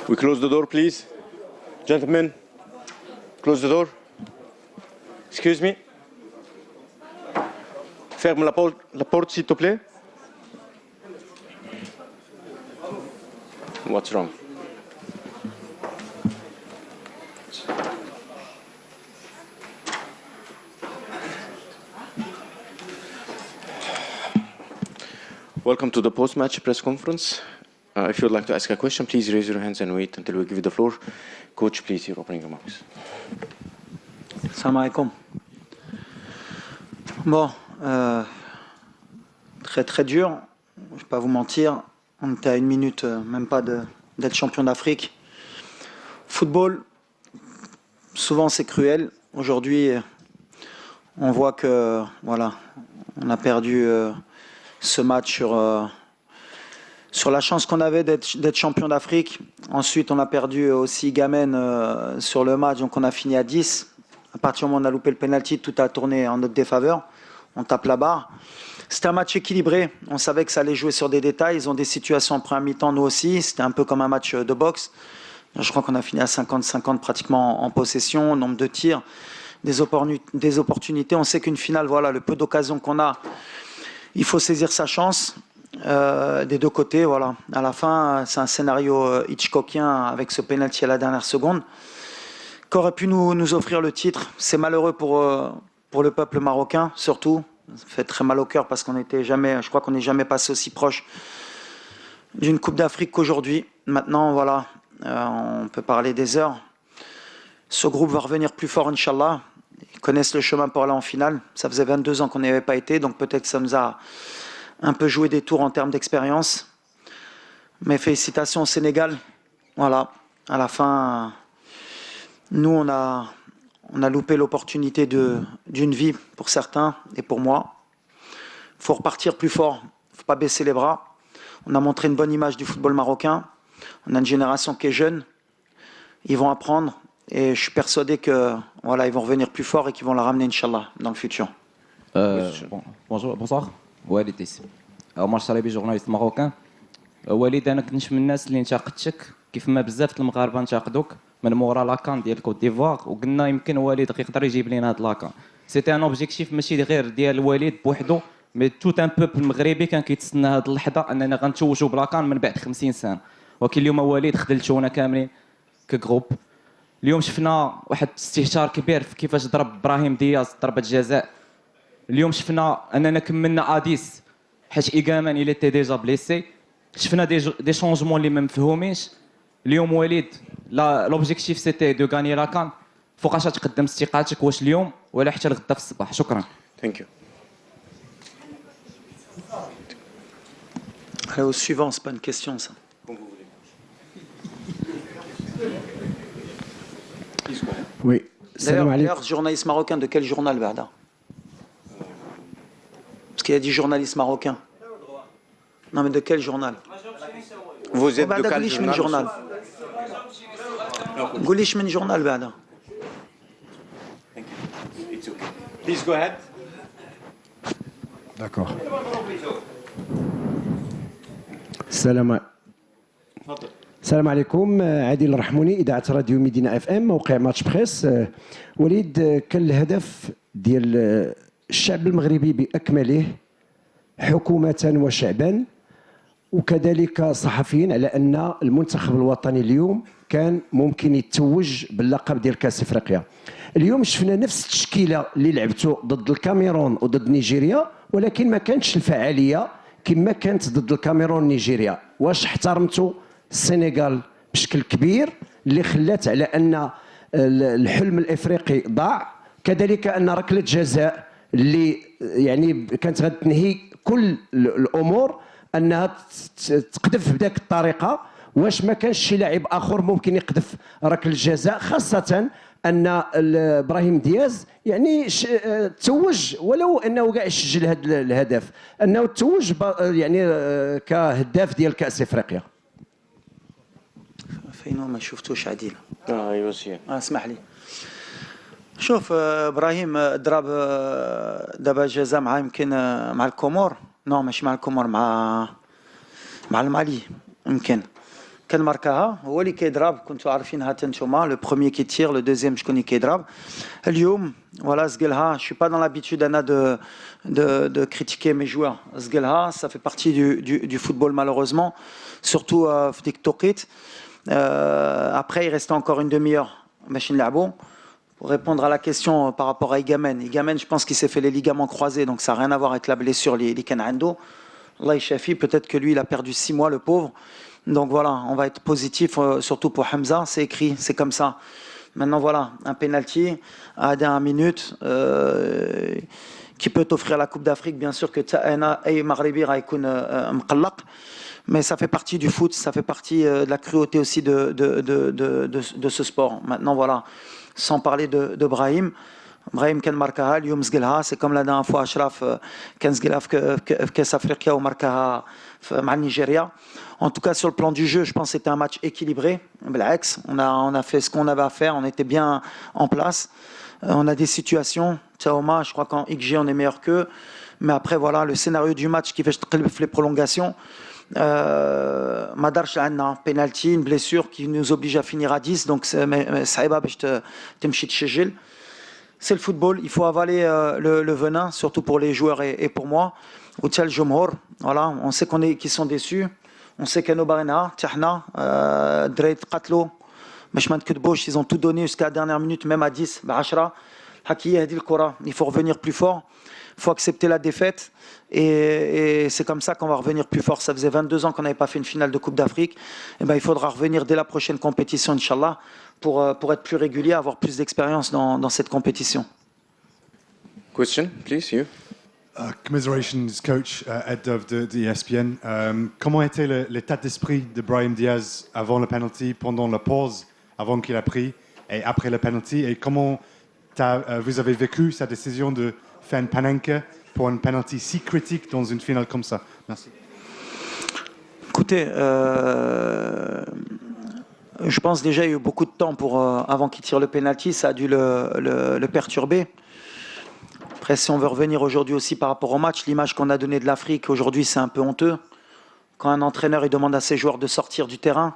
We close the door, please. Gentlemen, close the door. Excuse me. Ferme la porte, s'il te plaît. What's wrong? Welcome to the post-match press conference. If you would like to ask a question, please raise your hands and wait until we give you the floor. Coach, please, your opening remarks. Salam alaikum. Bon, très dur. Je ne vais pas vous mentir. On était à une minute, même pas d'être champion d'Afrique. Football, souvent c'est cruel. Aujourd'hui, on voit que voilà, on a perdu ce match sur la chance qu'on avait d'être champion d'Afrique. Ensuite, on a perdu aussi Gamen sur le match, donc on a fini à 10. À partir du moment où on a loupé le penalty, tout a tourné en notre défaveur. On tape la barre. C'était un match équilibré. On savait que ça allait jouer sur des détails. Ils ont des situations en première mi-temps, nous aussi. C'était un peu comme un match de boxe. Je crois qu'on a fini à 50-50 pratiquement en possession, nombre de tirs, des opportunités. On sait qu'une finale, voilà, le peu d'occasions qu'on a, il faut saisir sa chance. Des deux côtés, voilà. À la fin, c'est un scénario Hitchcockien avec ce penalty à la dernière seconde qu'aurait pu nous offrir le titre. C'est malheureux pour le peuple marocain, surtout. Ça fait très mal au cœur parce je crois qu'on n'est jamais passé aussi proche d'une Coupe d'Afrique qu'aujourd'hui. Maintenant, voilà, on peut parler des heures. Ce groupe va revenir plus fort, Inch'Allah. Ils connaissent le chemin pour aller en finale. Ça faisait 22 ans qu'on n'y avait pas été, donc peut-être que ça nous a un peu joué des tours en termes d'expérience. Mais félicitations au Sénégal. Voilà, à la fin, nous, on a loupé l'opportunité d'une vie pour certains et pour moi. Il faut repartir plus fort, il ne faut pas baisser les bras. On a montré une bonne image du football marocain. On a une génération qui est jeune. Ils vont apprendre et je suis persuadé que voilà, ils vont revenir plus fort et qu'ils vont la ramener, Inch'Allah, dans le futur. Bonsoir. Walid ici. عمر شريبي جورناليست ماروكان. وليد انا كنت من الناس اللي انتقدتك كيف ما بزاف المغاربه انتقدوك من مورا لاكان ديال كوت ديفوار وقلنا يمكن وليد يقدر يجيب لنا هاد لاكان. سيتي ان اوبجيكتيف ماشي غير ديال وليد بوحدو مي توت ان بوبل مغربي كان كيتسنى هاد اللحظه اننا غنتوجوا بلاكان من بعد 50 سنه. ولكن اليوم وليد خذلتونا كاملين كجروب. اليوم شفنا واحد استهتار كبير في كيفاش ضرب ابراهيم دياز ضربه جزاء. اليوم شفنا اننا كملنا اديس حيت ايغامان الى تي ديجا بليسي. شفنا دي شونجمون اللي ما مفهومينش. اليوم وليد لوبجيكتيف سيتي دو غاني لاكان. فوقاش تقدم استقالتك واش اليوم ولا حتى الغدا في الصباح؟ شكرا. Thank you. Allez, au suivant, c'est pas une question ça. Oui. D'ailleurs, journaliste marocain de quel journal, Bada? Parce qu'il a dit journaliste marocain. Non, mais de quel journal? Vous êtes de quel journal? قوليش من journal, Bada. Please go ahead. D'accord. السلام عليكم. عادل الرحموني، اذاعه راديو مدينه اف ام، موقع ماتش بريس. وليد، كان الهدف ديال الشعب المغربي باكمله حكومه وشعبا وكذلك صحفيين على ان المنتخب الوطني اليوم كان ممكن يتوج باللقب ديال كاس افريقيا. اليوم شفنا نفس التشكيله اللي لعبتوا ضد الكاميرون وضد نيجيريا، ولكن ما كانتش الفعاليه كما كانت ضد الكاميرون ونيجيريا. واش احترمتوا السنغال بشكل كبير اللي خلات على ان الحلم الافريقي ضاع؟ كذلك ان ركله جزاء اللي يعني كانت غتنهي كل الامور انها تقذف بذاك الطريقه. واش ما كانش شي لاعب اخر ممكن يقذف ركله جزاء، خاصه ان ابراهيم دياز يعني توج ولو انه كاع سجل هذا الهدف، انه توج يعني كهداف ديال كاس افريقيا. فين ما شفتوش عديل. يوسف اسمح لي. شوف ابراهيم ضرب دابا جزاء مع يمكن مع الكومور، نو ماشي مع الكومور، مع المالي يمكن. كان ماركاها هو اللي كيضرب كنتوا عارفينها تنتوما le premier qui tire le deuxième شكون اللي كيضرب اليوم voilà زقلها je suis pas dans l'habitude انا de critiquer mes joueurs زقلها ça fait partie du football malheureusement surtout في ديك التوقيت après il restait encore une demi-heure باش نلعبوا. Pour répondre à la question par rapport à Igamen, je pense qu'il s'est fait les ligaments croisés, donc ça n'a rien à voir avec la blessure, les Kanando. Allah Ishafi, peut-être que lui, il a perdu 6 mois, le pauvre. Donc voilà, on va être positif, surtout pour Hamza, c'est écrit, c'est comme ça. Maintenant, voilà, un penalty à la dernière minute qui peut t'offrir la Coupe d'Afrique. Bien sûr que Ta'ana et Maghribi Raïkoun Mqallaq, mais ça fait partie du foot, ça fait partie de la cruauté aussi de ce sport. Maintenant, voilà. Sans parler de Brahim كان ماركاها اليوم زقلها c'est comme la dernière fois أشرف كان زقلها في كأس أفريقيا وماركاها مع النيجيريا. En tout cas sur le plan du jeu je pense que c'était un match équilibré بالعكس on a fait ce qu'on avait à faire, on était bien en place, on a des situations Taoma je crois qu'en XG on est meilleur qu'eux, mais après voilà le scénario du match qui fait les prolongations ما دارش عندنا penalty, une blessure qui nous oblige à finir à 10, donc صعيبة باش تمشي تسجل. C'est le football, il faut avaler le venin, surtout pour les joueurs et pour moi. وتا الجمهور, voilà, on sait qu'ils sont déçus, on sait كانوا باغينها تحنا الدراري تقاتلوا باش ما نكذبوش, ils ont tout donné jusqu'à la dernière minute, même à 10 ب10 حكي هذه الكرة, il faut revenir plus fort. Il faut accepter la défaite et c'est comme ça qu'on va revenir plus fort. Ça faisait 22 ans qu'on n'avait pas fait une finale de Coupe d'Afrique. Et ben, il faudra revenir dès la prochaine compétition, Inch'Allah, pour être plus régulier, avoir plus d'expérience dans cette compétition. Question, please, you. Commiserations, coach Ed Dove de ESPN. Comment était l'état d'esprit de Brahim Diaz avant le penalty, pendant la pause, avant qu'il a pris, et après le penalty? Et comment vous avez vécu sa décision de faire une panenka pour un penalty si critique dans une finale comme ça? Merci. Écoutez, je pense déjà il y a eu beaucoup de temps avant qu'il tire le penalty, ça a dû le perturber. Après, si on veut revenir aujourd'hui aussi par rapport au match, l'image qu'on a donnée de l'Afrique aujourd'hui, c'est un peu honteux. Quand un entraîneur il demande à ses joueurs de sortir du terrain,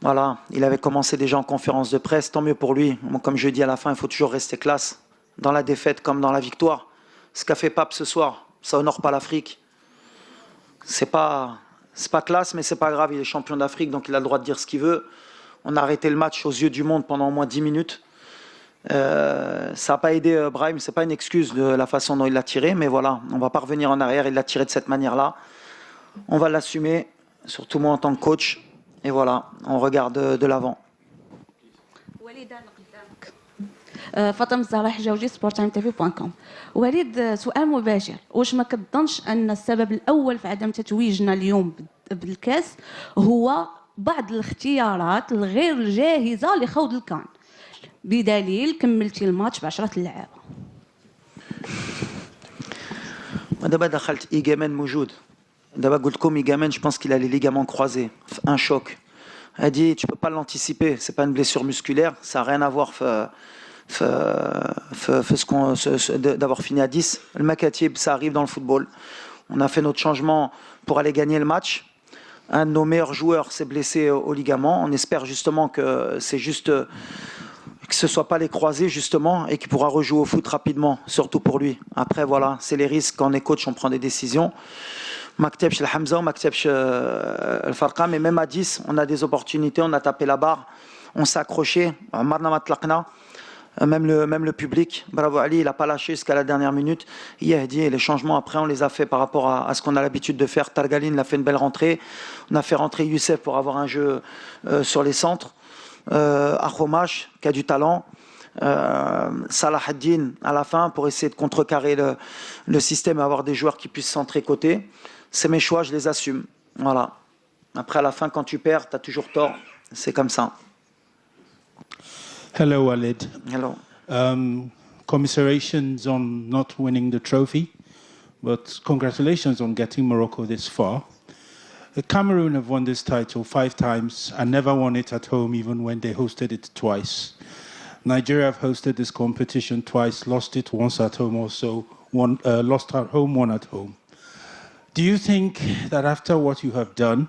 voilà, il avait commencé déjà en conférence de presse, tant mieux pour lui. Bon, comme je dis à la fin, il faut toujours rester classe. Dans la défaite comme dans la victoire. Ce qu'a fait Pape ce soir, ça honore pas l'Afrique. C'est pas classe, mais c'est pas grave, il est champion d'Afrique, donc il a le droit de dire ce qu'il veut. On a arrêté le match aux yeux du monde pendant au moins 10 minutes. Ça n'a pas aidé Brahim, c'est pas une excuse de la façon dont il l'a tiré, mais voilà, on va pas revenir en arrière, il l'a tiré de cette manière-là. On va l'assumer, surtout moi en tant que coach, et voilà, on regarde de l'avant. فاطمة الزهراء حجاوجي sportimetv.com. وليد سؤال مباشر، واش ما كتظنش ان السبب الاول في عدم تتويجنا اليوم بالكاس هو بعض الاختيارات الغير جاهزه لخوض الكان، بدليل كملتي الماتش ب10 لعابه؟ دابا دخلت إيجامان موجود. دابا قلت لكم إيجامان je pense qu'il a les ligaments croisés, un choc. Elle dit tu peux pas l'anticiper, c'est pas une blessure musculaire, ça n'a rien à voir d'avoir fini à 10. Le Makatib, ça arrive dans le football. On a fait notre changement pour aller gagner le match. Un de nos meilleurs joueurs s'est blessé au ligament. On espère justement que c'est juste que ce soit pas les croisés justement et qu'il pourra rejouer au foot rapidement, surtout pour lui. Après voilà, c'est les risques quand on est coach, on prend des décisions. Maktebch el Hamza, Maktebch el Farqa, mais même à 10, on a des opportunités, on a tapé la barre, on s'est accroché, Marna Matlaqna. Même le public, bravo Ali, il n'a pas lâché jusqu'à la dernière minute. Yahdi et les changements après, on les a fait par rapport à ce qu'on a l'habitude de faire. Targaline a fait une belle rentrée. On a fait rentrer Youssef pour avoir un jeu sur les centres. Akhomash, qui a du talent. Salah ad-Din à la fin pour essayer de contrecarrer le système et avoir des joueurs qui puissent centrer côté. C'est mes choix, je les assume. Voilà. Après, à la fin, quand tu perds, tu as toujours tort. C'est comme ça. Hello, Walid. Hello. Commiserations on not winning the trophy, but congratulations on getting Morocco this far. Cameroon have won this title 5 times and never won it at home, even when they hosted it twice. Nigeria have hosted this competition twice, lost it once at home, also lost at home, won at home. Do you think that after what you have done,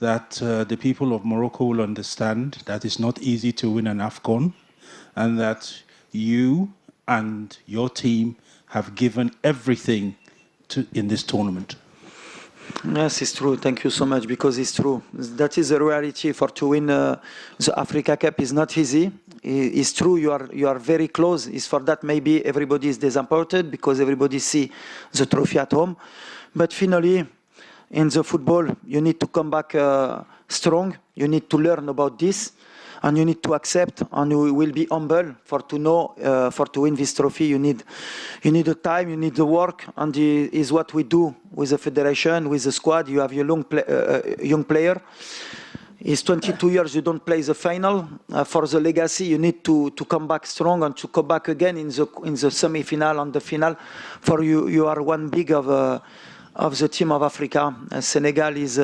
that the people of Morocco will understand that it's not easy to win an AFCON, and that you and your team have given everything in this tournament. Yes, it's true. Thank you so much, because it's true. That is the reality. For to win the Africa Cup is not easy. It's true. You are very close. It's for that maybe everybody is disappointed because everybody see the trophy at home. But finally, in the football, you need to come back strong. You need to learn about this, and you need to accept, and you will be humble for to know, for to win this trophy. You need the time, you need the work, and is what we do with the federation, with the squad. You have your young player. It's 22 years you don't play the final. For the legacy, you need to come back strong and to come back again in the semi-final and the final. For you are one big of the team of Africa. Senegal is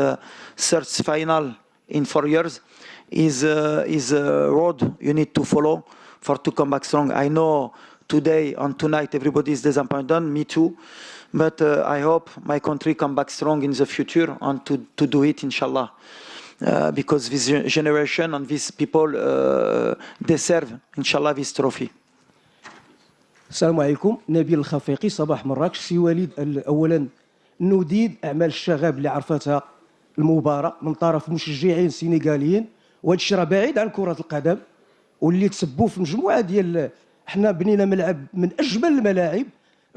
third final in 4 years. Is a road you need to follow for to come back strong. I know today and tonight everybody is disappointed, me too, but I hope my country come back strong in the future and to do it, inshallah, because this generation and these people deserve, inshallah, this trophy. السلام عليكم. نبيل الخفيقي، صباح مراكش. سي وليد، اولا نديد اعمال الشغب اللي عرفتها المباراه من طرف مشجعين سينيغاليين، وهذا الشيء راه بعيد عن كره القدم، واللي تسبوا في مجموعه ديال. حنا بنينا ملعب من اجمل الملاعب،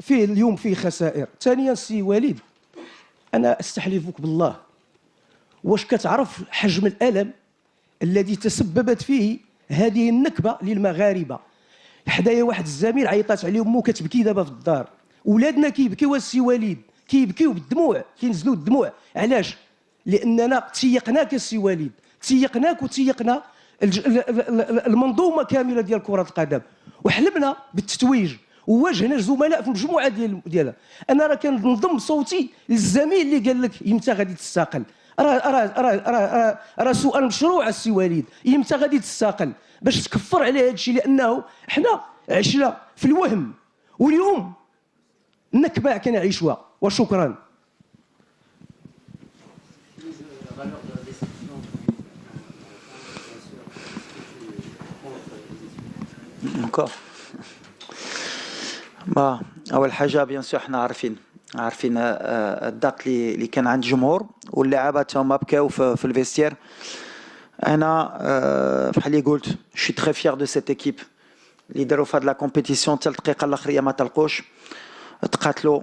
فيه اليوم فيه خسائر. ثانيا سي وليد، انا استحلفك بالله، واش كتعرف حجم الالم الذي تسببت فيه هذه النكبه للمغاربه؟ حدايا واحد الزميل عيطات عليه امه كتبكي دابا في الدار، ولادنا كيبكيو السي وليد، كيبكيو بالدموع، كينزلوا الدموع. علاش؟ لاننا تيقناك السي وليد، تيقناك وتيقنا المنظومه كامله ديال كره القدم، وحلمنا بالتتويج وواجهنا الزملاء في مجموعه ديالها. انا راه كنضم صوتي للزميل اللي قال لك امتى غادي تستقل. راه سؤال مشروع السي وليد، امتى غادي تستقل باش تكفر على هذا الشيء، لانه حنا عشنا في الوهم واليوم النكبه كنعيشوها. وشكرا. Encore. اول حاجه بيان سور احنا عارفين الضغط اللي كان عند الجمهور واللاعبات هما بكاو في الفيستير. انا بحال اللي قلت شي تري فيير دو سيت ايكيب اللي داروا في هاد لا كومبيتيسيون حتى الدقيقه الاخريه ما تلقوش، تقاتلوا،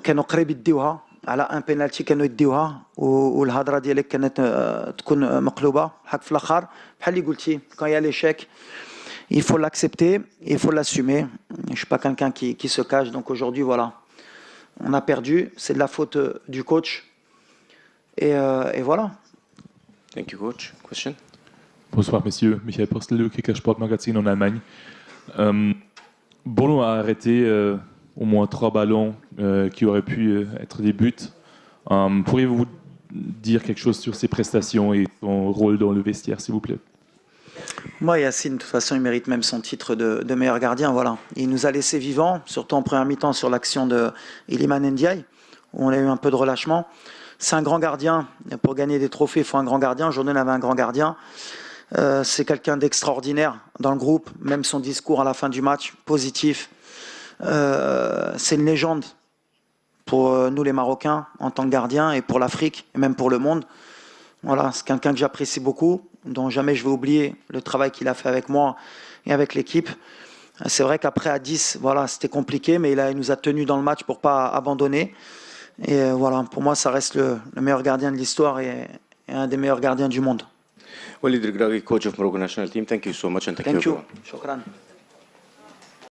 كانوا قريب يديوها على ان بينالتي، كانوا يديوها، والهضره ديالك كانت تكون مقلوبه حق في الاخر. بحال اللي قلتي كان يا ليشيك il faut l'accepter, il faut l'assumer. Je ne suis pas quelqu'un qui se cache. Donc aujourd'hui, voilà, on a perdu. C'est de la faute du coach. Et voilà. Thank you, coach. Question? Bonsoir, messieurs. Michael Postel, le Kicker Sport Magazine en Allemagne. Bordeaux a arrêté au moins 3 ballons qui auraient pu être des buts. Pourriez-vous dire quelque chose sur ses prestations et son rôle dans le vestiaire, s'il vous plaît? Moi, Yacine, de toute façon, il mérite même son titre de meilleur gardien. Voilà. Il nous a laissé vivants, surtout en première mi-temps sur l'action de Iliman Ndiaye, où on a eu un peu de relâchement. C'est un grand gardien. Pour gagner des trophées, il faut un grand gardien. Aujourd'hui, on avait un grand gardien. C'est quelqu'un d'extraordinaire dans le groupe. Même son discours à la fin du match, positif. C'est une légende pour nous, les Marocains, en tant que gardien, et pour l'Afrique, et même pour le monde. Voilà, c'est quelqu'un que j'apprécie beaucoup, dont jamais je vais oublier le travail qu'il a fait avec moi et avec l'équipe. C'est vrai qu'après à 10, voilà, c'était compliqué, mais il nous a tenus dans le match pour pas abandonner. Et voilà, pour moi, ça reste le meilleur gardien de l'histoire et un des meilleurs gardiens du monde. Walid Regragui, coach of Morocco national team. Thank you so much and thank you. Shukran.